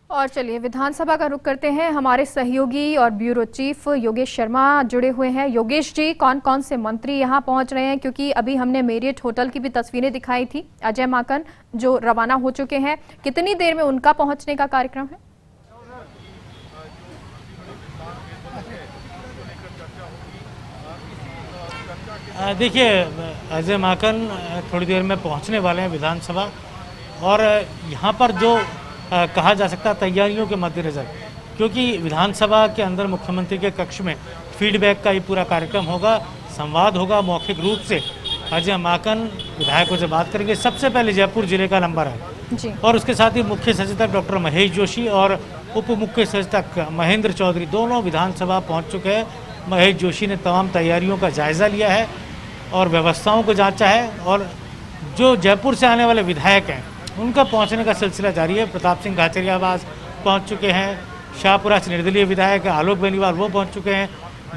और चलिए विधानसभा का रुख करते हैं। हमारे सहयोगी और ब्यूरो चीफ योगेश शर्मा जुड़े हुए हैं। योगेश जी, कौन कौन से मंत्री यहां पहुंच रहे हैं? क्योंकि अभी हमने मेरियट होटल की भी तस्वीरें दिखाई थी। अजय माकन जो रवाना हो चुके हैं, कितनी देर में उनका पहुंचने का कार्यक्रम है? देखिए, अजय माकन थोड़ी देर में पहुंचने वाले हैं विधानसभा। और यहाँ पर जो कहा जा सकता है तैयारियों के मद्देनज़र, क्योंकि विधानसभा के अंदर मुख्यमंत्री के कक्ष में फीडबैक का ये पूरा कार्यक्रम होगा, संवाद होगा मौखिक रूप से। अजय माकन विधायकों से बात करेंगे। सबसे पहले जयपुर जिले का नंबर है जी। और उसके साथ ही मुख्य सचेतक डॉक्टर महेश जोशी और उप मुख्य सचेतक महेंद्र चौधरी दोनों विधानसभा पहुँच चुके हैं। महेश जोशी ने तमाम तैयारियों का जायज़ा लिया है और व्यवस्थाओं को जांचा है। और जो जयपुर से आने वाले विधायक हैं उनका पहुंचने का सिलसिला जारी है। प्रताप सिंह खाचरियावास पहुंच चुके हैं, शाहपुरा से निर्दलीय विधायक है आलोक बेनीवाल वो पहुंच चुके हैं,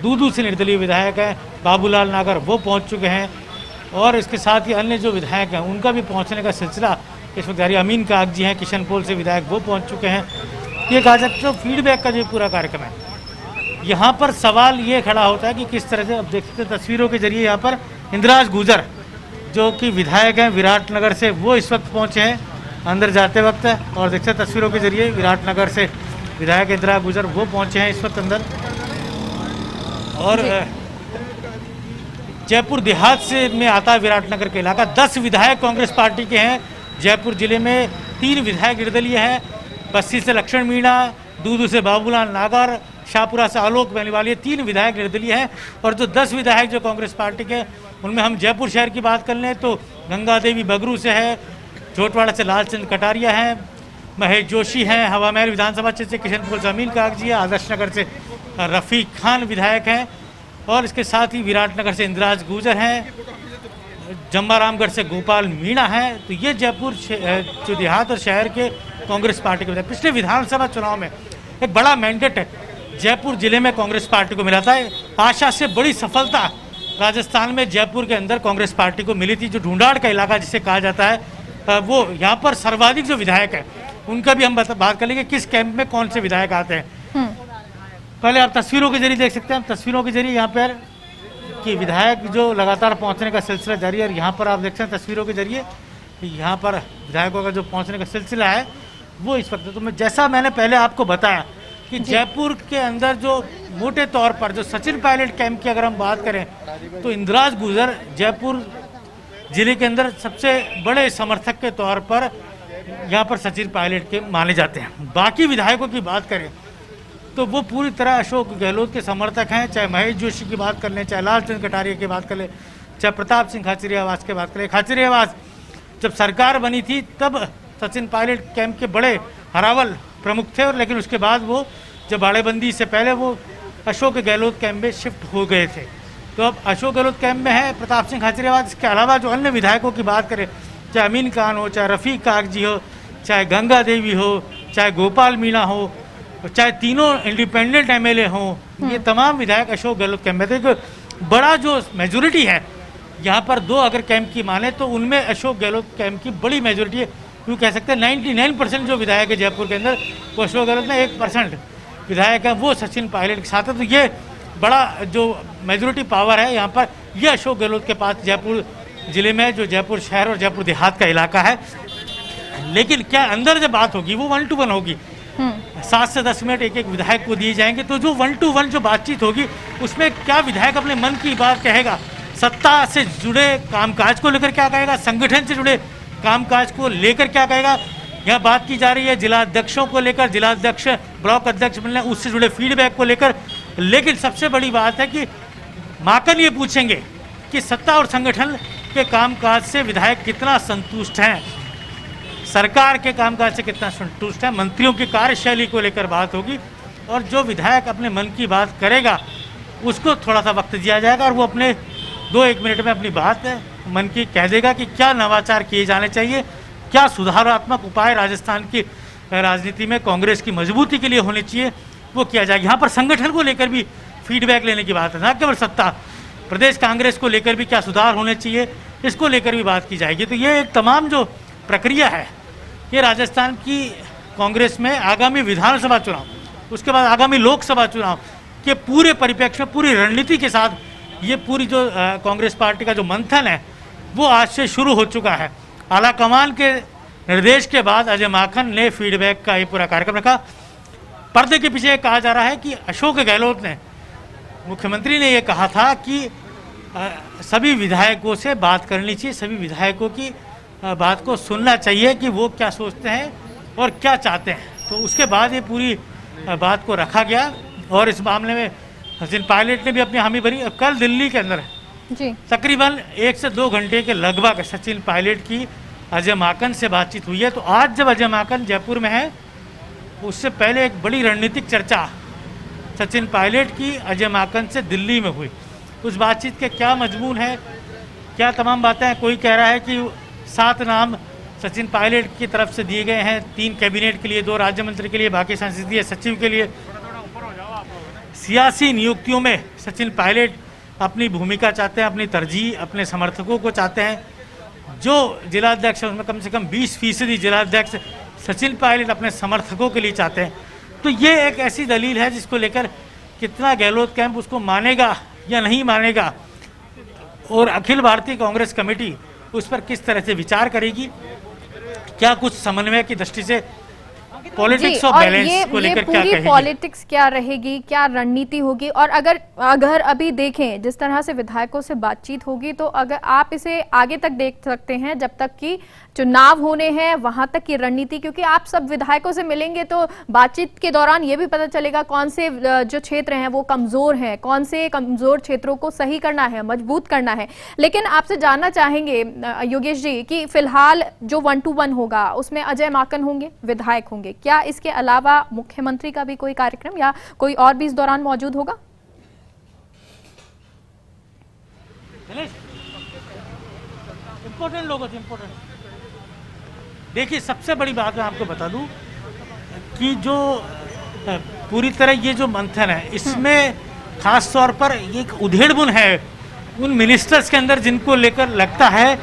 दूदू से निर्दलीय विधायक हैं बाबूलाल नागर वो पहुंच चुके हैं, और इसके साथ ही अन्य जो विधायक हैं उनका भी पहुंचने का सिलसिला इस वक्त जारी। अमीन काग जी हैं किशनपोल से विधायक, वो पहुँच चुके हैं। ये कहा जाता है तो फीडबैक का जो पूरा कार्यक्रम है। यहाँ पर सवाल ये खड़ा होता है कि किस तरह से, अब देख सकते हैं तस्वीरों के जरिए यहाँ पर इंदिराज गुजर जो कि विधायक हैं विराटनगर से, वो इस वक्त पहुँचे हैं अंदर जाते वक्त। और देखते हैं तस्वीरों के जरिए विराटनगर से विधायक इंदिरा गुजर वो पहुँचे हैं इस वक्त अंदर। और जयपुर देहात से में आता है विराटनगर के इलाका। 10 विधायक कांग्रेस पार्टी के हैं जयपुर जिले में, 3 विधायक निर्दलीय हैं। बस्सी से लक्ष्मण मीणा, दूदू से बाबूलाल नागर, शाहपुरा से आलोक बेनीवाल, ये 3 विधायक निर्दलीय हैं। और जो 10 विधायक जो कांग्रेस पार्टी के, उनमें हम जयपुर शहर की बात कर लें तो गंगा देवी बगरू से है, जोटवाड़ा से लालचंद कटारिया हैं, महेश जोशी हैं, हवा महल विधानसभा क्षेत्र से किशनपोल से अमीन काग जी है, आदर्श नगर से रफ़ीक खान विधायक हैं, और इसके साथ ही विराटनगर से इंदिराज गुजर हैं, जम्बारामगढ़ से गोपाल मीणा हैं। तो ये जयपुर जो देहात और शहर के कांग्रेस पार्टी के विधायक। पिछले विधानसभा चुनाव में एक बड़ा मैंडेट जयपुर जिले में कांग्रेस पार्टी को मिला था। आशा से बड़ी सफलता राजस्थान में जयपुर के अंदर कांग्रेस पार्टी को मिली थी। जो ढूंढाड़ का इलाका जिसे कहा जाता है, वो यहाँ पर सर्वाधिक जो विधायक है उनका भी हम बात कर लेंगे किस कैंप में कौन से विधायक आते हैं। पहले आप तस्वीरों के जरिए देख सकते हैं, तस्वीरों के जरिए यहाँ पर कि विधायक जो लगातार पहुँचने का सिलसिला जारी है। और यहाँ पर आप देख सकते हैं तस्वीरों के जरिए यहाँ पर विधायकों का जो पहुँचने का सिलसिला है वो इस वक्त। तो मैं जैसा मैंने पहले आपको बताया कि जयपुर के अंदर जो मोटे तौर पर जो सचिन पायलट कैंप की अगर हम बात करें तो इंदिराज गुजर जयपुर जिले के अंदर सबसे बड़े समर्थक के तौर पर यहाँ पर सचिन पायलट के माने जाते हैं। बाकी विधायकों की बात करें तो वो पूरी तरह अशोक गहलोत के समर्थक हैं। चाहे महेश जोशी की बात कर लें, चाहे लालचंद कटारिया की बात कर लें, चाहे प्रताप सिंह खाचरियावास की बात करें। खाचरियावास जब सरकार बनी थी तब सचिन पायलट कैंप के बड़े हरावल प्रमुख थे, और लेकिन उसके बाद वो जब बाड़ेबंदी से पहले वो अशोक गहलोत कैंप में शिफ्ट हो गए थे। तो अब अशोक गहलोत कैंप में है प्रताप सिंह खाचरियावास। इसके अलावा जो अन्य विधायकों की बात करें, चाहे अमीन खान हो, चाहे रफ़ीक काग जी हो, चाहे गंगा देवी हो, चाहे गोपाल मीणा हो, चाहे तीनों इंडिपेंडेंट एमएलए हों, ये तमाम विधायक अशोक गहलोत कैंप में थे। बड़ा जो मेजोरिटी है यहाँ पर 2 अगर कैंप की माने तो उनमें अशोक गहलोत कैंप की बड़ी मेजोरिटी है। यूँ कह सकते हैं 99% जो विधायक है जयपुर के अंदर वो अशोक गहलोत में 1% विधायक है वो सचिन पायलट के साथ है। तो ये बड़ा जो मेजोरिटी पावर है यहाँ पर ये अशोक गहलोत के पास जयपुर जिले में, जो जयपुर शहर और जयपुर देहात का इलाका है। लेकिन क्या अंदर जब बात होगी वो 1 to 1 होगी, 7 से 10 मिनट एक विधायक को दिए जाएंगे। तो जो 1 to 1 जो बातचीत होगी उसमें क्या विधायक अपने मन की बात कहेगा, सत्ता से जुड़े कामकाज को लेकर क्या कहेगा, संगठन से जुड़े कामकाज को लेकर क्या कहेगा। यहाँ बात की जा रही है जिला अध्यक्षों को लेकर, जिला अध्यक्ष ब्लॉक अध्यक्ष बनने उससे जुड़े फीडबैक को लेकर। लेकिन सबसे बड़ी बात है कि माकन ये पूछेंगे कि सत्ता और संगठन के कामकाज से विधायक कितना संतुष्ट हैं, सरकार के कामकाज से कितना संतुष्ट है, मंत्रियों की कार्यशैली को लेकर बात होगी। और जो विधायक अपने मन की बात करेगा उसको थोड़ा सा वक्त दिया जाएगा और वो अपने 2-1 मिनट में अपनी बात मन की कह देगा कि क्या नवाचार किए जाने चाहिए, क्या सुधारात्मक उपाय राजस्थान की राजनीति में कांग्रेस की मजबूती के लिए होने चाहिए, वो किया जाएगा। यहाँ पर संगठन को लेकर भी फीडबैक लेने की बात है, ना केवल सत्ता, प्रदेश कांग्रेस को लेकर भी क्या सुधार होने चाहिए, इसको लेकर भी बात की जाएगी। तो ये एक तमाम जो प्रक्रिया है ये राजस्थान की कांग्रेस में आगामी विधानसभा चुनाव, उसके बाद आगामी लोकसभा चुनाव के पूरे परिप्रेक्ष्य में, पूरी रणनीति के साथ ये पूरी जो कांग्रेस पार्टी का जो मंथन है वो आज से शुरू हो चुका है। आलाकमान के निर्देश के बाद अजय माकन ने फीडबैक का ये पूरा कार्यक्रम रखा। पर्दे के पीछे कहा जा रहा है कि अशोक गहलोत ने, मुख्यमंत्री ने ये कहा था कि सभी विधायकों से बात करनी चाहिए, सभी विधायकों की बात को सुनना चाहिए कि वो क्या सोचते हैं और क्या चाहते हैं। तो उसके बाद ये पूरी बात को रखा गया और इस मामले में सचिन पायलट ने भी अपनी हामी भरी। कल दिल्ली के अंदर जी तकरीबन 1 से 2 घंटे के लगभग सचिन पायलट की अजय माकन से बातचीत हुई है। तो आज जब अजय माकन जयपुर में है, उससे पहले एक बड़ी रणनीतिक चर्चा सचिन पायलट की अजय माकन से दिल्ली में हुई। उस बातचीत के क्या मजमून है, क्या तमाम बातें हैं। कोई कह रहा है कि 7 नाम सचिन पायलट की तरफ से दिए गए हैं, 3 कैबिनेट के लिए, 2 राज्य मंत्री के लिए, बाकी संसदीय सचिव के लिए। सियासी नियुक्तियों में सचिन पायलट अपनी भूमिका चाहते हैं, अपनी तरजीह अपने समर्थकों को चाहते हैं। जो जिलाध्यक्ष है उसमें कम से कम 20% जिलाध्यक्ष सचिन पायलट अपने समर्थकों के लिए चाहते हैं। तो ये एक ऐसी दलील है जिसको लेकर कितना गहलोत कैंप उसको मानेगा या नहीं मानेगा, और अखिल भारतीय कांग्रेस कमेटी उस पर किस तरह से विचार करेगी, क्या कुछ समन्वय की दृष्टि से पॉलिटिक्स ऑफ बैलेंस को लेकर क्या कहेगी, पॉलिटिक्स क्या रहेगी, क्या रणनीति होगी। और अगर अभी देखें जिस तरह से विधायकों से बातचीत होगी, तो अगर आप इसे आगे तक देख सकते हैं जब तक कि चुनाव होने हैं वहां तक की रणनीति, क्योंकि आप सब विधायकों से मिलेंगे तो बातचीत के दौरान ये भी पता चलेगा कौन से जो क्षेत्र हैं वो कमजोर हैं, कौन से कमजोर क्षेत्रों को सही करना है, मजबूत करना है। लेकिन आपसे जानना चाहेंगे योगेश जी कि फिलहाल जो 1-to-1 होगा उसमें अजय माकन होंगे, विधायक होंगे, क्या इसके अलावा मुख्यमंत्री का भी कोई कार्यक्रम या कोई और भी इस दौरान मौजूद होगा? इम्पोर्टेंट लोगों से इम्पोर्टेंट देखिए, सबसे बड़ी बात मैं आपको बता दूं कि जो पूरी तरह ये जो मंथन है इसमें खास तौर पर एक उधेड़बुन है उन मिनिस्टर्स के अंदर जिनको लेकर लगता है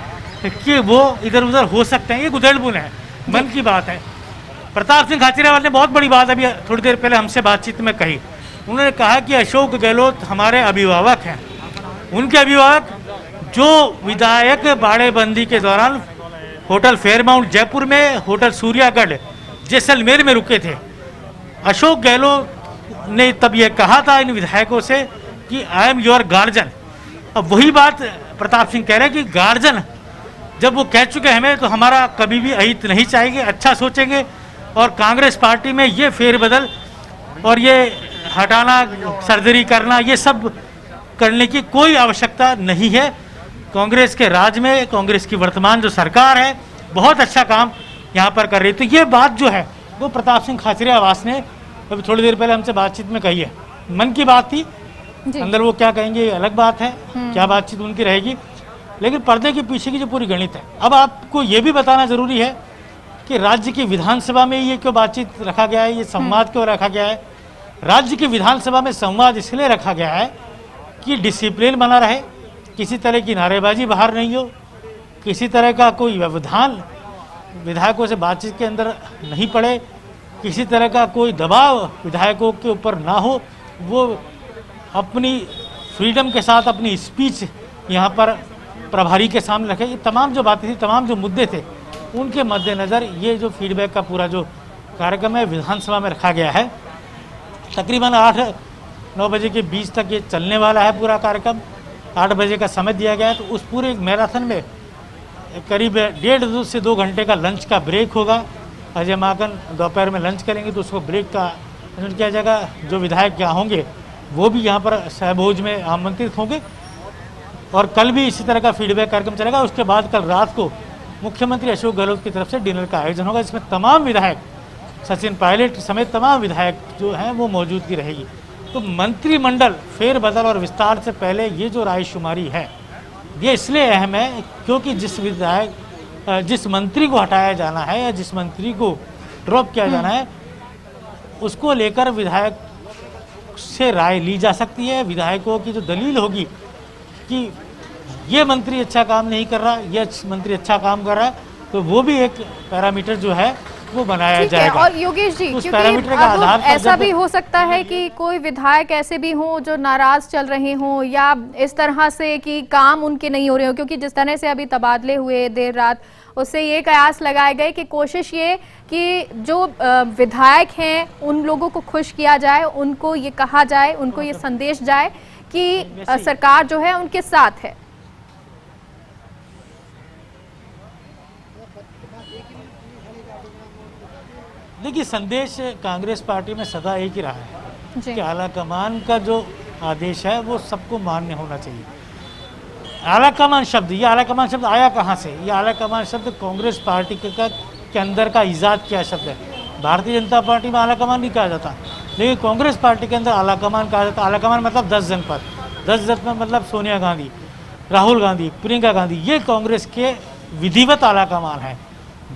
कि वो इधर उधर हो सकते हैं। ये उधेड़बुन है, मन की बात है। प्रताप सिंह खाचरियावाल ने बहुत बड़ी बात अभी थोड़ी देर पहले हमसे बातचीत में कही। उन्होंने कहा कि अशोक गहलोत हमारे अभिभावक हैं। उनके अभिभावक जो विधायक बाड़ेबंदी के दौरान होटल फेयरमाउंट जयपुर में, होटल सूर्यागढ़ जैसलमेर में रुके थे, अशोक गहलोत ने तब ये कहा था इन विधायकों से कि आई एम योर गार्जियन। अब वही बात प्रताप सिंह कह रहे हैं कि गार्जियन जब वो कह चुके हमें, तो हमारा कभी भी अहित नहीं चाहेंगे, अच्छा सोचेंगे। और कांग्रेस पार्टी में ये फेरबदल और ये हटाना, सर्जरी करना, ये सब करने की कोई आवश्यकता नहीं है। कांग्रेस के राज में कांग्रेस की वर्तमान जो सरकार है बहुत अच्छा काम यहाँ पर कर रही है। तो ये बात जो है वो प्रताप सिंह खाचरियावाल ने अभी थोड़ी देर पहले हमसे बातचीत में कही है। मन की बात थी, अंदर वो क्या कहेंगे ये अलग बात है, क्या बातचीत उनकी रहेगी, लेकिन पर्दे के पीछे की जो पूरी गणित है। अब आपको ये भी बताना जरूरी है कि राज्य की विधानसभा में ये क्यों बातचीत रखा गया है, ये संवाद क्यों रखा गया है। राज्य की विधानसभा में संवाद इसलिए रखा गया है कि डिसिप्लिन बना रहे, किसी तरह की नारेबाजी बाहर नहीं हो, किसी तरह का कोई व्यवधान विधायकों से बातचीत के अंदर नहीं पड़े, किसी तरह का कोई दबाव विधायकों के ऊपर ना हो, वो अपनी फ्रीडम के साथ अपनी स्पीच यहाँ पर प्रभारी के सामने रखे। ये तमाम जो बातें थी, तमाम जो मुद्दे थे, उनके मद्देनज़र ये जो फीडबैक का पूरा जो कार्यक्रम है विधानसभा में रखा गया है। तकरीबन 8-9 बजे के बीच तक ये चलने वाला है पूरा कार्यक्रम। 8 बजे का समय दिया गया है। तो उस पूरे मैराथन में करीब 1.5 से 2 घंटे का लंच का ब्रेक होगा। अजय माकन दोपहर में लंच करेंगे तो उसको ब्रेक का आयोजन किया जाएगा। जो विधायक यहाँ होंगे वो भी यहाँ पर सहभोज में आमंत्रित होंगे। और कल भी इसी तरह का फीडबैक कार्यक्रम चलेगा। उसके बाद कल रात को मुख्यमंत्री अशोक गहलोत की तरफ से डिनर का आयोजन होगा, जिसमें तमाम विधायक, सचिन पायलट समेत तमाम विधायक जो हैं वो मौजूदगी रहेगी। तो मंत्रिमंडल फेरबदल और विस्तार से पहले ये जो रायशुमारी है ये इसलिए अहम है क्योंकि जिस मंत्री को हटाया जाना है या जिस मंत्री को ड्रॉप किया जाना है उसको लेकर विधायक से राय ली जा सकती है। विधायकों की जो दलील होगी कि ये मंत्री अच्छा काम नहीं कर रहा, ये मंत्री अच्छा काम कर रहा है, तो वो भी एक पैरामीटर जो है को बनाया ठीक है। जाएगा। और योगेश जी, उस क्योंकि पैरामीटर का अब आधार पर ऐसा जब भी हो सकता है कि कोई विधायक ऐसे भी हों जो नाराज चल रहे हों या इस तरह से कि काम उनके नहीं हो रहे हो, क्योंकि जिस तरह से अभी तबादले हुए देर रात, उससे ये कयास लगाए गए कि कोशिश ये कि जो विधायक हैं उन लोगों को खुश किया जाए, उनको ये कहा जाए, उनको ये संदेश जाए कि सरकार जो है उनके साथ है। देखिए, संदेश कांग्रेस पार्टी में सदा एक ही रहा है जी। कि आला कमान का जो आदेश है वो सबको मान्य होना चाहिए। आला कमान शब्द, ये आला कमान शब्द आया कहाँ से? ये आला कमान शब्द कांग्रेस पार्टी के अंदर का ईजाद किया शब्द है। भारतीय जनता पार्टी में आला कमान नहीं कहा जाता, लेकिन कांग्रेस पार्टी के अंदर आला कमान कहा जाता है। आला कमान मतलब 10 जनपद, 10 जनपद मतलब सोनिया गांधी, राहुल गांधी, प्रियंका गांधी, ये कांग्रेस के विधिवत आला कमान है,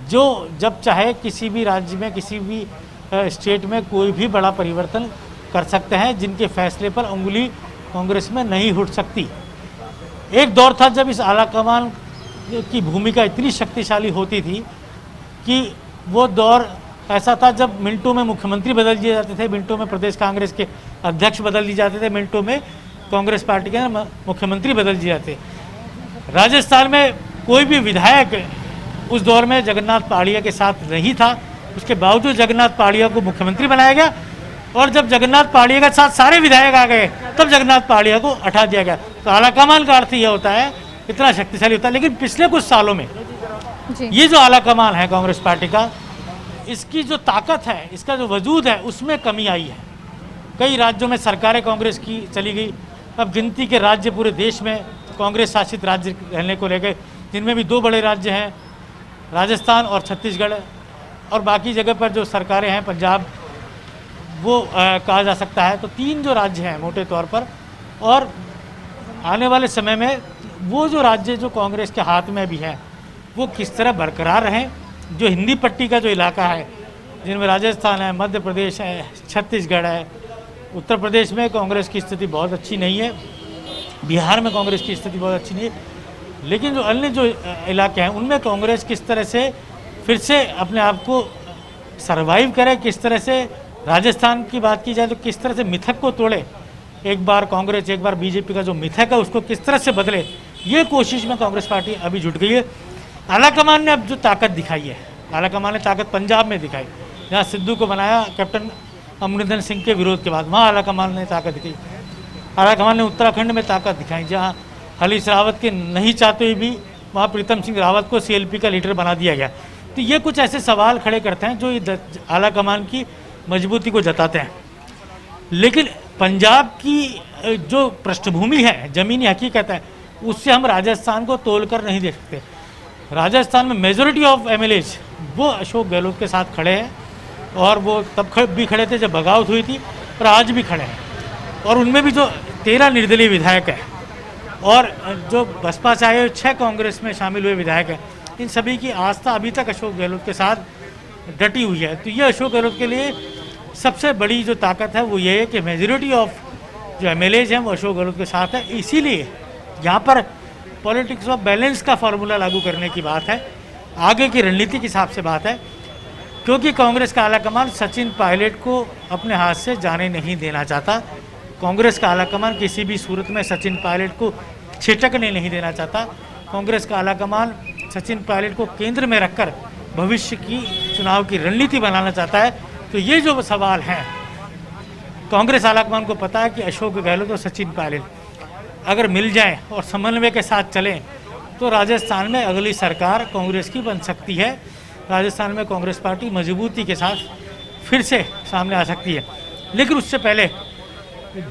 जो जब चाहे किसी भी राज्य में, किसी भी स्टेट में कोई भी बड़ा परिवर्तन कर सकते हैं, जिनके फैसले पर उंगली कांग्रेस में नहीं उठ सकती। एक दौर था जब इस आला कमान की भूमिका इतनी शक्तिशाली होती थी कि वो दौर ऐसा था जब मिनटों में मुख्यमंत्री बदल दिए जाते थे, मिनटों में प्रदेश कांग्रेस के अध्यक्ष बदल दिए जाते थे, मिनटों में कांग्रेस पार्टी के मुख्यमंत्री बदल दिए जाते। राजस्थान में कोई भी विधायक उस दौर में जगन्नाथ पहाड़िया के साथ नहीं था, उसके बावजूद जगन्नाथ पहाड़िया को मुख्यमंत्री बनाया गया, और जब जगन्नाथ पहाड़िया के साथ सारे विधायक आ गए तब जगन्नाथ पहाड़िया को हटा दिया गया। तो आला कमान का अर्थ यह होता है, इतना शक्तिशाली होता है। लेकिन पिछले कुछ सालों में जी। ये जो आला कमान है कांग्रेस पार्टी का, इसकी जो ताकत है, इसका जो वजूद है, उसमें कमी आई है। कई राज्यों में सरकारें कांग्रेस की चली गई। अब गिनती के राज्य पूरे देश में कांग्रेस शासित राज्य रहने को लेकर, जिनमें भी 2 बड़े राज्य हैं, राजस्थान और छत्तीसगढ़, और बाकी जगह पर जो सरकारें हैं, पंजाब, वो कहा जा सकता है। तो 3 जो राज्य हैं मोटे तौर पर, और आने वाले समय में वो जो राज्य जो कांग्रेस के हाथ में भी हैं वो किस तरह बरकरार रहें। जो हिंदी पट्टी का जो इलाका है, जिनमें राजस्थान है, मध्य प्रदेश है, छत्तीसगढ़ है, उत्तर प्रदेश में कांग्रेस की स्थिति बहुत अच्छी नहीं है, बिहार में कांग्रेस की स्थिति बहुत अच्छी नहीं है, लेकिन जो अन्य जो इलाके हैं उनमें कांग्रेस किस तरह से फिर से अपने आप को सरवाइव करे, किस तरह से, राजस्थान की बात की जाए तो किस तरह से मिथक को तोड़े, एक बार कांग्रेस एक बार बीजेपी का जो मिथक है उसको किस तरह से बदले, ये कोशिश में कांग्रेस पार्टी अभी जुट गई है। आला कमान ने अब जो ताकत दिखाई है, आला कमान ने ताकत पंजाब में दिखाई, जहाँ सिद्धू को बनाया कैप्टन अमरिंदर सिंह के विरोध के बाद, वहाँ आला कमान ने ताकत दिखाई। आला कमान ने उत्तराखंड में ताकत दिखाई, जहाँ हरीश रावत के नहीं चाहते हुए भी वहाँ प्रीतम सिंह रावत को CLP का लीडर बना दिया गया। तो ये कुछ ऐसे सवाल खड़े करते हैं जो ये आला कमान की मजबूती को जताते हैं। लेकिन पंजाब की जो पृष्ठभूमि है, ज़मीनी हकीकत है, उससे हम राजस्थान को तोल कर नहीं देख सकते। राजस्थान में मेजॉरिटी ऑफ MLAs वो अशोक गहलोत के साथ खड़े हैं, और वो तब भी खड़े थे जब बगावत हुई थी, और आज भी खड़े हैं। और उनमें भी जो 13 निर्दलीय विधायक हैं, और जो बसपा से आए 6 कांग्रेस में शामिल हुए विधायक हैं, इन सभी की आस्था अभी तक अशोक गहलोत के साथ डटी हुई है। तो ये अशोक गहलोत के लिए सबसे बड़ी जो ताकत है वो ये है कि मेजॉरिटी ऑफ जो MLAs हैं वो अशोक गहलोत के साथ है। इसीलिए यहाँ पर पॉलिटिक्स ऑफ बैलेंस का फार्मूला लागू करने की बात है, आगे की रणनीति के हिसाब से बात है, क्योंकि कांग्रेस का आला कमान सचिन पायलट को अपने हाथ से जाने नहीं देना चाहता। कांग्रेस का आला कमान किसी भी सूरत में सचिन पायलट को छिटकने नहीं देना चाहता। कांग्रेस का आला कमान सचिन पायलट को केंद्र में रखकर भविष्य की चुनाव की रणनीति बनाना चाहता है। तो ये जो सवाल हैं, कांग्रेस आला कमान को पता है कि अशोक गहलोत और सचिन पायलट अगर मिल जाएं और समन्वय के साथ चलें तो राजस्थान में अगली सरकार कांग्रेस की बन सकती है। राजस्थान में कांग्रेस पार्टी मजबूती के साथ फिर से सामने आ सकती है। लेकिन उससे पहले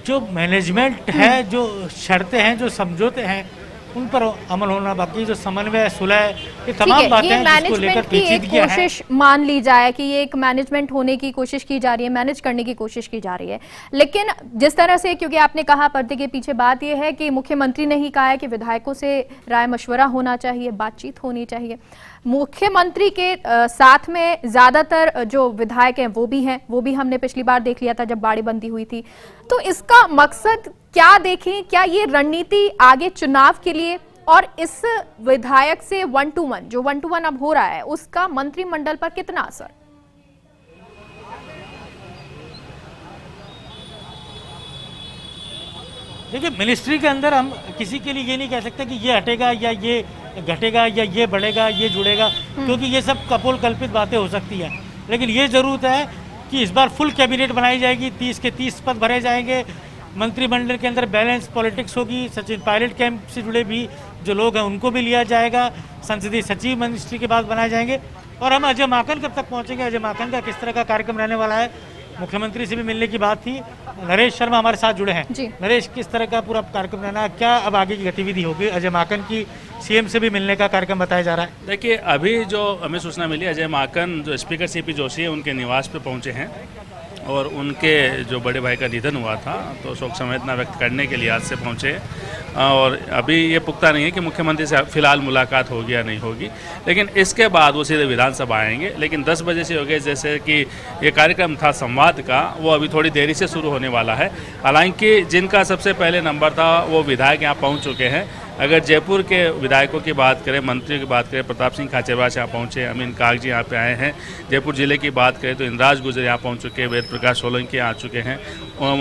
जो मैनेजमेंट है, जो शर्तें हैं, जो समझौते हैं, उन पर अमल होना बाकी। जो समन्वय, सुलह, ये तमाम बातें हैं जिसको लेकर पेचीदगी की कोशिश मान ली जाए कि ये एक मैनेजमेंट होने की कोशिश की जा रही है, मैनेज करने की कोशिश की जा रही है। लेकिन जिस तरह से, क्योंकि आपने कहा पर्दे के पीछे बात ये है कि मुख्यमंत्री ने ही कहा है कि विधायकों से राय मशवरा होना चाहिए, बातचीत होनी चाहिए। मुख्यमंत्री के साथ में ज्यादातर जो विधायक हैं वो भी हमने पिछली बार देख लिया था जब बाड़ेबंदी हुई थी। तो इसका मकसद क्या देखें, क्या ये रणनीति आगे चुनाव के लिए, और इस विधायक से 1 to 1 जो 1 to 1 अब हो रहा है उसका मंत्रिमंडल पर कितना असर? देखिए, मिनिस्ट्री के अंदर हम किसी के लिए ये नहीं कह सकते कि ये हटेगा या ये घटेगा या ये बढ़ेगा, ये जुड़ेगा, क्योंकि ये सब कपोल कल्पित बातें हो सकती हैं। लेकिन ये ज़रूरत है कि इस बार फुल कैबिनेट बनाई जाएगी, 30 के 30 पद भरे जाएंगे, मंत्रिमंडल के अंदर बैलेंस पॉलिटिक्स होगी, सचिन पायलट कैंप से जुड़े भी जो लोग हैं उनको भी लिया जाएगा, संसदीय सचिव मिनिस्ट्री के बाद बनाए जाएंगे। और हम अजय माकन कब तक पहुँचेंगे, अजय माकन का किस तरह का कार्यक्रम रहने वाला है, मुख्यमंत्री से भी मिलने की बात थी। नरेश शर्मा हमारे साथ जुड़े हैं। नरेश, किस तरह का पूरा कार्यक्रम रहना है, क्या अब आगे की गतिविधि होगी? अजय माकन की सीएम से भी मिलने का कार्यक्रम बताया जा रहा है। देखिए, अभी जो हमें सूचना मिली, अजय माकन जो स्पीकर सीपी जोशी है उनके निवास पे पहुंचे हैं और उनके जो बड़े भाई का निधन हुआ था तो शोक संवेदना व्यक्त करने के लिए आज से पहुंचे। और अभी ये पुख्ता नहीं है कि मुख्यमंत्री से फिलहाल मुलाकात होगी या नहीं होगी, लेकिन इसके बाद वो सीधे विधानसभा आएंगे। लेकिन 10 बजे से योगेश, जैसे कि ये कार्यक्रम था संवाद का, वो अभी थोड़ी देरी से शुरू होने वाला है। हालांकि जिनका सबसे पहले नंबर था वो विधायक यहाँ पहुँच चुके हैं। अगर जयपुर के विधायकों की बात करें, मंत्रियों की बात करें, प्रताप सिंह खाचेबाज यहाँ पहुँचे, अमीन कागजी यहाँ पे आए हैं। जयपुर जिले की बात करें तो इंद्राज गुजर यहाँ पहुँच चुके हैं, वेद प्रकाश सोलंकी आ चुके हैं,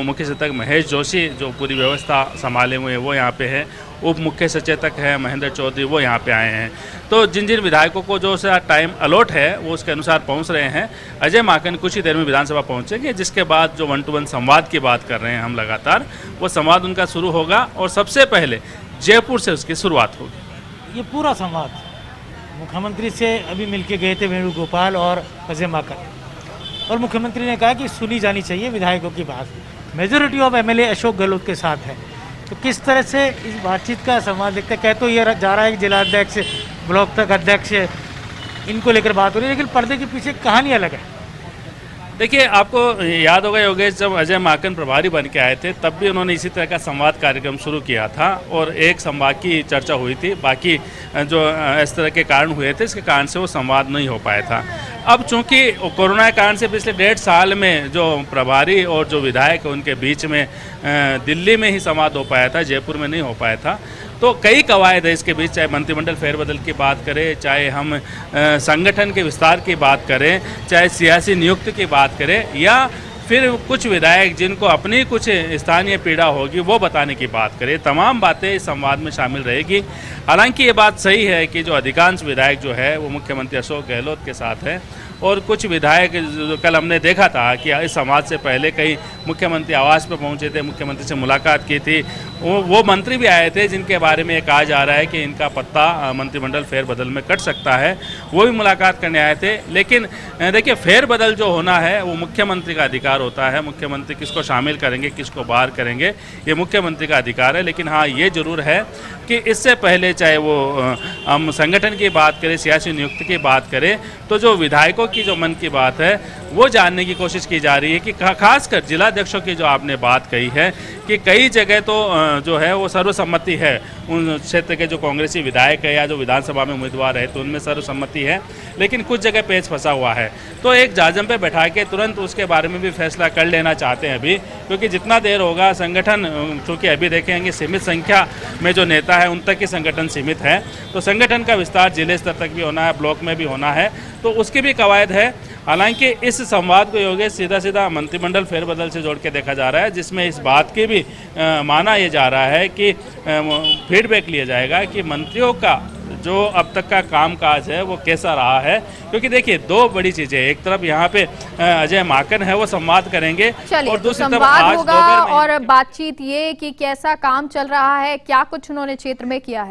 मुख्य सचेतक महेश जोशी जो पूरी व्यवस्था संभाले हुए हैं वो यहाँ पे है, उप मुख्य सचेतक है महेंद्र चौधरी वो यहाँ पे आए हैं। तो जिन जिन विधायकों को जो सा टाइम अलॉट है वो उसके अनुसार पहुँच रहे हैं। अजय माकन कुछ ही देर में विधानसभा पहुँचेंगे, जिसके बाद जो 1-to-1 संवाद की बात कर रहे हैं हम लगातार, वो संवाद उनका शुरू होगा और सबसे पहले जयपुर से उसकी शुरुआत होगी। ये पूरा संवाद मुख्यमंत्री से अभी मिलके गए थे वेणुगोपाल और अजय माकन, और मुख्यमंत्री ने कहा कि सुनी जानी चाहिए विधायकों की बात। Majority of MLA Ashok Gehlot के साथ है, तो किस तरह से इस बातचीत का संवाद देखते हैं? कह तो ये जा रहा है कि जिलाध्यक्ष, ब्लॉक तक अध्यक्ष, इनको लेकर बात हो रही है, लेकिन पर्दे के पीछे कहानी अलग है। देखिए, आपको याद होगा योगेश, जब अजय माकन प्रभारी बन के आए थे तब भी उन्होंने इसी तरह का संवाद कार्यक्रम शुरू किया था और एक संवाद की चर्चा हुई थी। बाकी जो इस तरह के कारण हुए थे, इसके कारण से वो संवाद नहीं हो पाया था। अब चूंकि कोरोना के कारण से पिछले 1.5 साल में जो प्रभारी और जो विधायक उनके बीच में दिल्ली में ही संवाद हो पाया था, जयपुर में नहीं हो पाया था, तो कई कवायद है इसके बीच, चाहे मंत्रिमंडल फेरबदल की बात करें, चाहे हम संगठन के विस्तार की बात करें, चाहे सियासी नियुक्ति की बात करें, या फिर कुछ विधायक जिनको अपनी कुछ स्थानीय पीड़ा होगी वो बताने की बात करें। तमाम बातें इस संवाद में शामिल रहेगी। हालांकि ये बात सही है कि जो अधिकांश विधायक जो है वो मुख्यमंत्री अशोक गहलोत के साथ है, और कुछ विधायक जो कल हमने देखा था कि इस संवाद से पहले कई मुख्यमंत्री आवास पर पहुंचे थे, मुख्यमंत्री से मुलाकात की थी, वो मंत्री भी आए थे जिनके बारे में कहा जा रहा है कि इनका पत्ता मंत्रिमंडल फेरबदल में कट सकता है, वो भी मुलाकात करने आए थे। लेकिन देखिए, फेरबदल जो होना है वो मुख्यमंत्री का अधिकार होता है। मुख्यमंत्री किसको शामिल करेंगे, किसको बाहर करेंगे, ये मुख्यमंत्री का अधिकार है। लेकिन हाँ, ये जरूर है कि इससे पहले चाहे वो हम संगठन की बात करें, सियासी नियुक्ति की बात करें, तो जो विधायकों की जो मन की बात है वो जानने की कोशिश की जा रही है कि खासकर जिलाध्यक्षों की जो आपने बात कही है कि कई जगह तो जो है वो सर्वसम्मति है, उन क्षेत्र के जो कांग्रेसी विधायक है या जो विधानसभा में उम्मीदवार है तो उनमें सर्वसम्मति है, लेकिन कुछ जगह पेच फंसा हुआ है। तो एक जाजम पे बैठा के तुरंत उसके बारे में भी फैसला कर लेना चाहते हैं अभी, क्योंकि जितना देर होगा संगठन, चूँकि अभी देखेंगे सीमित संख्या में जो नेता है उन तक ही संगठन सीमित है, तो संगठन का विस्तार जिले स्तर तक भी होना है, ब्लॉक में भी होना है, तो उसकी भी कवायद है। हालांकि इस संवाद को योगेश सीधा सीधा मंत्रिमंडल फेरबदल से जोड़ के देखा जा रहा है, जिसमें इस बात की भी माना यह जा रहा है कि फीडबैक लिया जाएगा कि मंत्रियों का जो अब तक का कामकाज है वो कैसा रहा है। क्योंकि देखिए, दो बड़ी चीजें, एक तरफ यहाँ पे अजय माकन है वो संवाद करेंगे और दूसरी तरफ आज होगा और बातचीत ये कि कैसा काम चल रहा है, क्या कुछ उन्होंने क्षेत्र में किया है।